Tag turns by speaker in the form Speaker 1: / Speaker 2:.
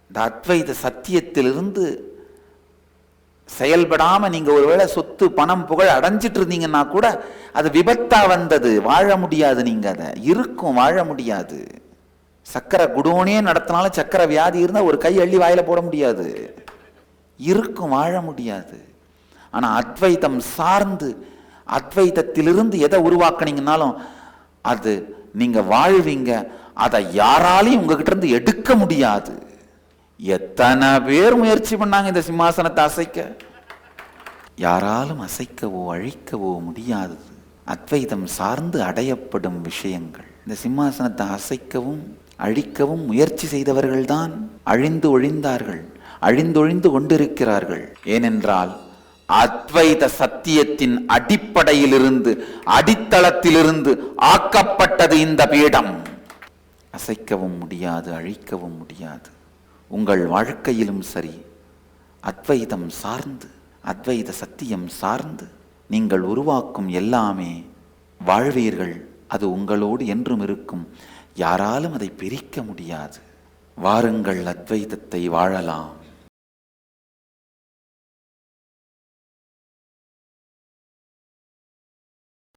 Speaker 1: இந்த அத்வைத சத்தியத்திலிருந்து செயல்படாம நீங்க ஒருவேளை சொத்து பணம் புகழ் அடைஞ்சிட்டு இருந்தீங்கன்னா கூட அது விபத்தா வந்தது, வாழ முடியாது. நீங்க அதை இருக்கும், வாழ முடியாது. சக்கரை குடோனே நடத்தினாலும் சக்கரை வியாதி இருந்தா ஒரு கை அள்ளி வாயில போட முடியாது, இருக்கும், வாழ முடியாது. ஆனா அத்வைதம் சார்ந்து அத்வைதத்திலிருந்து எதை உருவாக்குனீங்கன்னாலும் அது நீங்க வாழ்வீங்க. அதை யாராலையும் உங்ககிட்ட இருந்து எடுக்க முடியாது. எத்தனை பேர் முயற்சி பண்ணாங்க இந்த சிம்மாசனத்தை அசைக்க, யாராலும் அசைக்கவோ அழிக்கவோ முடியாது. அத்வைதம் சார்ந்து அடையப்படும் விஷயங்கள். இந்த சிம்மாசனத்தை அசைக்கவும் அழிக்கவும் முயற்சி செய்தவர்கள்தான் அழிந்து ஒழிந்தார்கள், அழிந்தொழிந்து கொண்டிருக்கிறார்கள். ஏனென்றால் அத்வைத சத்தியத்தின் அடிப்படையிலிருந்து, அடித்தளத்திலிருந்து ஆக்கப்பட்டது இந்த பீடம். அசைக்கவும் முடியாது, அழிக்கவும் முடியாது. உங்கள் வாழ்க்கையிலும் சரி, அத்வைதம் சார்ந்து, அத்வைத சத்தியம் சார்ந்து நீங்கள் உருவாக்கும் எல்லாமே வாழ்வீர்கள். அது உங்களோடு என்றும் இருக்கும். யாராலும் அதை பிரிக்க முடியாது. வாருங்கள், அத்வைதத்தை வாழலாம்.